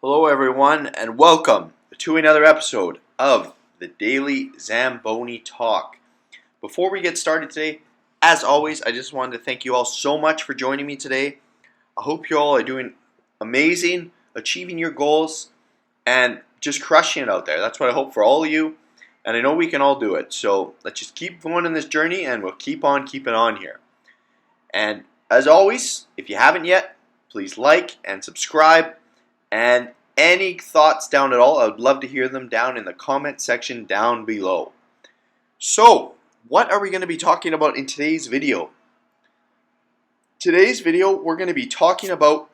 Hello, everyone, and welcome to another episode of the Daily Zamboni Talk. Before we get started today, as always, I just wanted to thank you all so much for joining me today. I hope you all are doing amazing, achieving your goals, and just crushing it out there. That's what I hope for all of you, and I know we can all do it. So let's just keep going in this journey, and we'll keep on keeping on here. And as always, if you haven't yet, please like and subscribe. And any thoughts down at all, I would love to hear them down in the comment section down below. So, what are we going to be talking about in today's video? Today's video, we're going to be talking about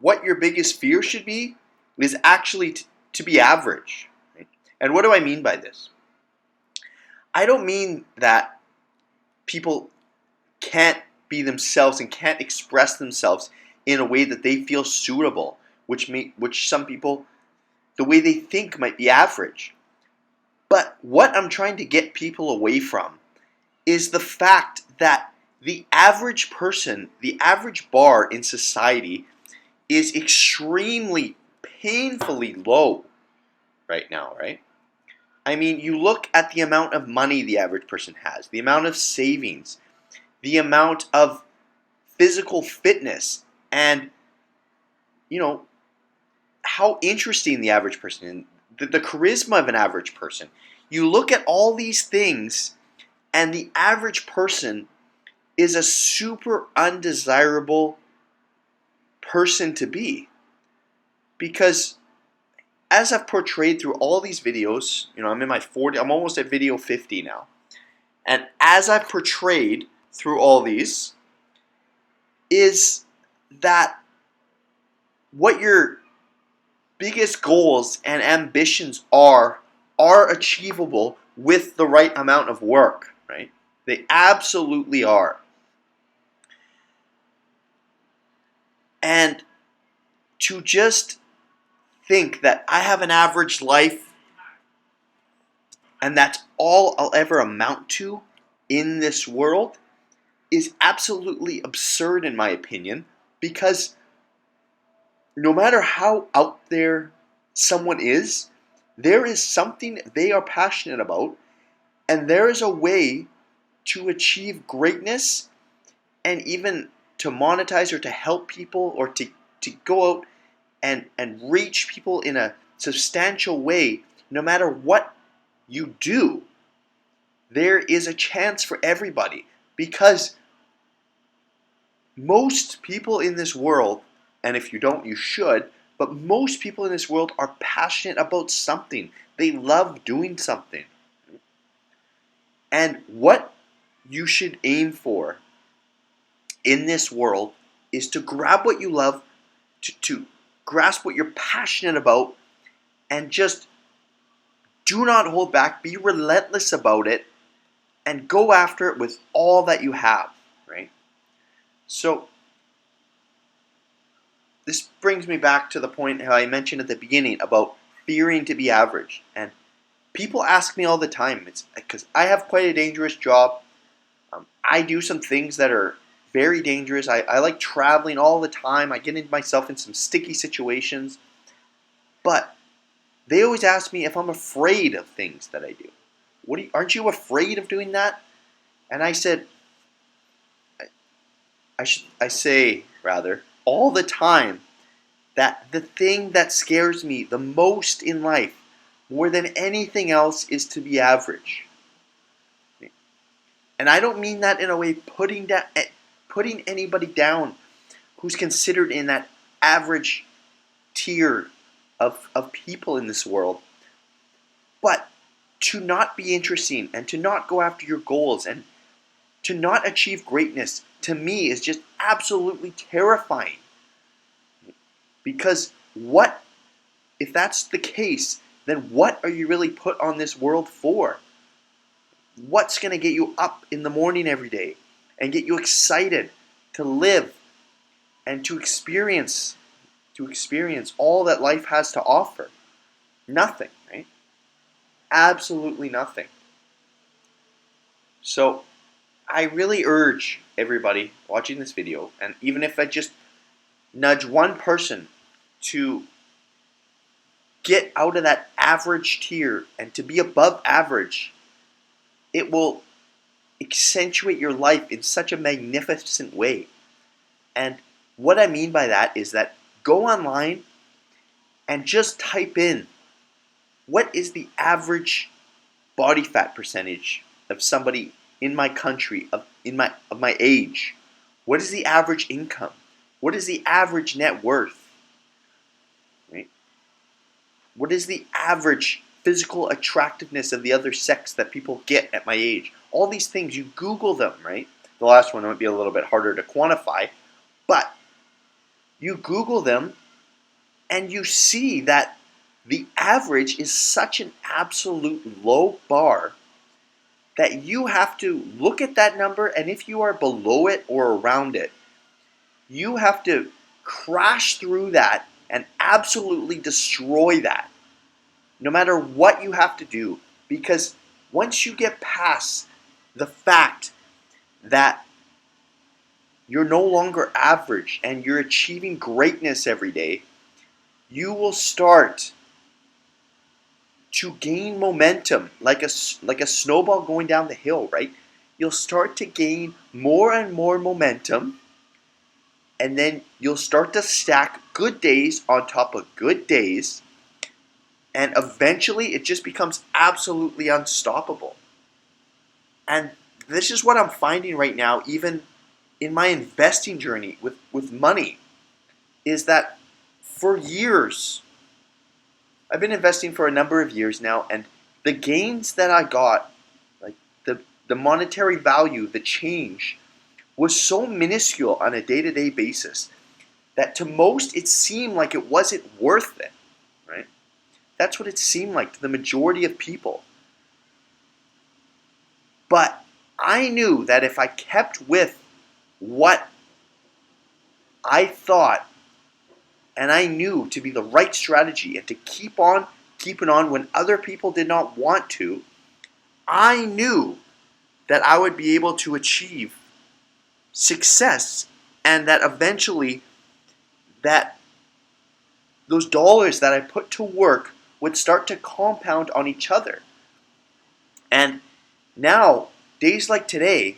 what your biggest fear should be is actually to be average. Right? And what do I mean by this? I don't mean that people can't be themselves and can't express themselves in a way that they feel suitable, which some people, the way they think might be average. But what I'm trying to get people away from is the fact that the average person, the average bar in society is extremely painfully low right now, right? I mean, you look at the amount of money the average person has, the amount of savings, the amount of physical fitness, and, how interesting the average person is, the charisma of an average person. You look at all these things, and the average person is a super undesirable person to be. Because as I've portrayed through all these videos, I'm in my 40, I'm almost at video 50 now. And as I've portrayed through all these, is that what your biggest goals and ambitions are achievable with the right amount of work, right? They absolutely are. And to just think that I have an average life and that's all I'll ever amount to in this world is absolutely absurd in my opinion, because no matter how out there someone is, there is something they are passionate about, and there is a way to achieve greatness and even to monetize or to help people or to go out and reach people in a substantial way. No matter what you do, there is a chance for everybody, because most people in this world, and if you don't, you should, but most people in this world are passionate about something. They love doing something. And what you should aim for in this world is to grab what you love, to grasp what you're passionate about, and just do not hold back. Be relentless about it and go after it with all that you have, right? So this brings me back to the point how I mentioned at the beginning about fearing to be average. And people ask me all the time, it's because I have quite a dangerous job. I do some things that are very dangerous. I like traveling all the time. I get myself in some sticky situations. But they always ask me if I'm afraid of things that I do. Aren't you afraid of doing that? And I said, I say all the time that the thing that scares me the most in life, more than anything else, is to be average. And I don't mean that in a way putting anybody down who's considered in that average tier of people in this world. But to not be interesting and to not go after your goals and to not achieve greatness, to me, is just absolutely terrifying. Because if that's the case, then what are you really put on this world for? What's going to get you up in the morning every day and get you excited to live and to experience all that life has to offer? Nothing, right? Absolutely nothing. So I really urge everybody watching this video, and even if I just nudge one person to get out of that average tier and to be above average, it will accentuate your life in such a magnificent way. And what I mean by that is that go online and just type in what is the average body fat percentage of somebody in my country, of my age. What is the average income? What is the average net worth? Right? What is the average physical attractiveness of the other sex that people get at my age? All these things, you Google them, right? The last one might be a little bit harder to quantify, but you Google them and you see that the average is such an absolute low bar that you have to look at that number, and if you are below it or around it, you have to crash through that and absolutely destroy that, no matter what you have to do. Because once you get past the fact that you're no longer average and you're achieving greatness every day, you will start to gain momentum like a snowball going down the hill, right? You'll start to gain more and more momentum, and then you'll start to stack good days on top of good days, and eventually it just becomes absolutely unstoppable. And this is what I'm finding right now, even in my investing journey with money, is that for years, I've been investing for a number of years now, and the gains that I got, like the monetary value, the change, was so minuscule on a day-to-day basis that to most it seemed like it wasn't worth it, right? That's what it seemed like to the majority of people. But I knew that if I kept with what I thought and I knew to be the right strategy and to keep on keeping on when other people did not want to, I knew that I would be able to achieve success, and that eventually that those dollars that I put to work would start to compound on each other. And now, days like today,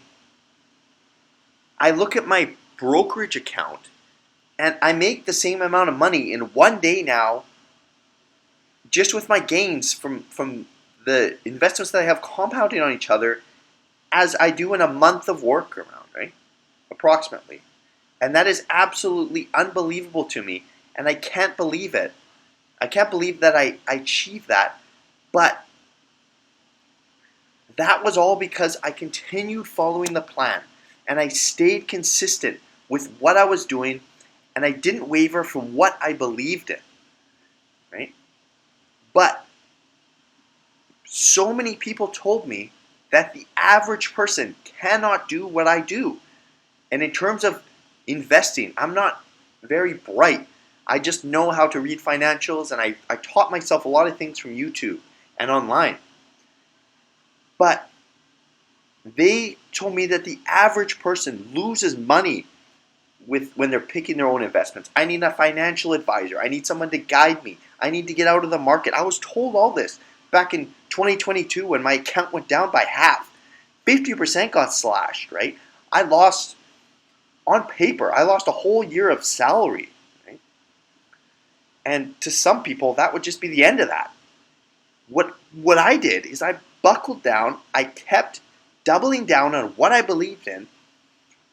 I look at my brokerage account and I make the same amount of money in one day now, just with my gains from the investments that I have compounding on each other, as I do in a month of work around, right? Approximately. And that is absolutely unbelievable to me, and I can't believe it. I can't believe that I achieved that, but that was all because I continued following the plan, and I stayed consistent with what I was doing, and I didn't waver from what I believed in, right? But so many people told me that the average person cannot do what I do. And in terms of investing, I'm not very bright. I just know how to read financials, and I taught myself a lot of things from YouTube and online. But they told me that the average person loses money when they're picking their own investments. I need a financial advisor. I need someone to guide me. I need to get out of the market. I was told all this back in 2022 when my account went down by half. 50% got slashed, right? On paper, I lost a whole year of salary, right? And to some people, that would just be the end of that. What I did is I buckled down, I kept doubling down on what I believed in,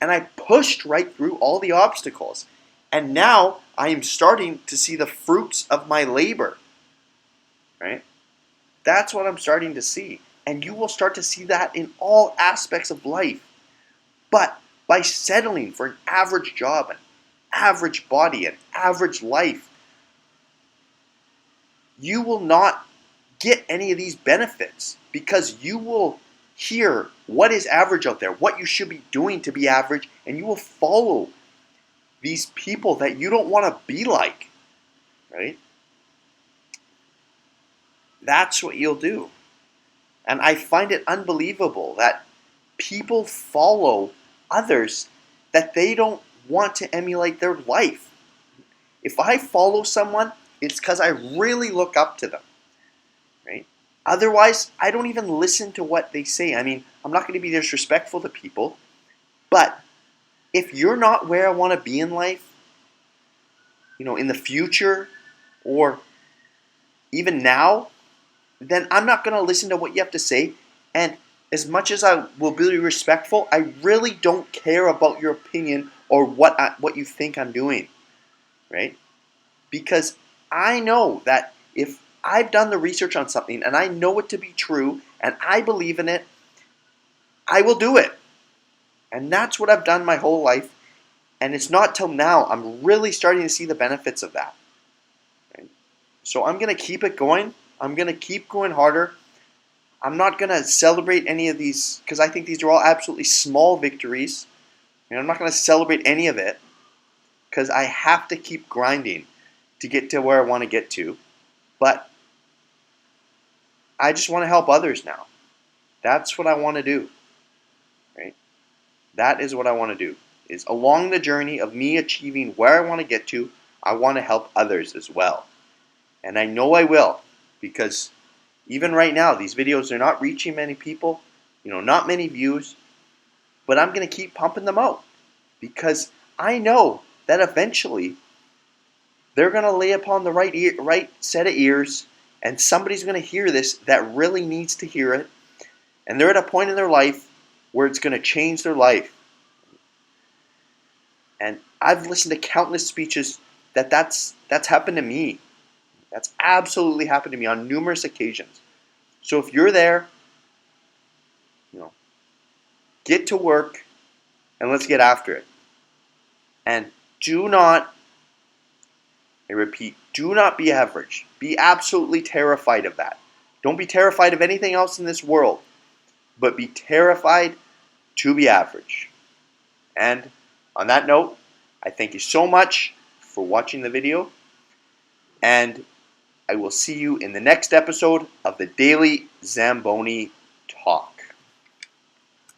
and I pushed right through all the obstacles. And now I am starting to see the fruits of my labor, right? That's what I'm starting to see. And you will start to see that in all aspects of life. But by settling for an average job, an average body, an average life, you will not get any of these benefits, because you will hear what is average out there, what you should be doing to be average, and you will follow these people that you don't want to be like, right? That's what you'll do. And I find it unbelievable that people follow others that they don't want to emulate their life. If I follow someone, it's because I really look up to them, right? Otherwise, I don't even listen to what they say. I mean, I'm not going to be disrespectful to people, but if you're not where I want to be in life, in the future or even now, then I'm not going to listen to what you have to say. And as much as I will be respectful, I really don't care about your opinion or what you think I'm doing, right? Because I know that if I've done the research on something and I know it to be true and I believe in it, I will do it. And that's what I've done my whole life. And it's not till now I'm really starting to see the benefits of that. Right? So I'm going to keep it going. I'm going to keep going harder. I'm not going to celebrate any of these because I think these are all absolutely small victories. I'm not going to celebrate any of it because I have to keep grinding to get to where I want to get to. But I just want to help others now. That's what I want to do. Right? That is what I want to do. Is along the journey of me achieving where I want to get to, I want to help others as well. And I know I will, because even right now, these videos are not reaching many people, not many views, but I'm going to keep pumping them out because I know that eventually they're going to lay upon the right set of ears, and somebody's going to hear this that really needs to hear it, and they're at a point in their life where it's going to change their life. And I've listened to countless speeches that's happened to me. That's absolutely happened to me on numerous occasions. So if you're there, get to work and let's get after it. And I repeat, do not be average. Be absolutely terrified of that. Don't be terrified of anything else in this world, but be terrified to be average. And on that note, I thank you so much for watching the video, and I will see you in the next episode of the Daily Zamboni Talk.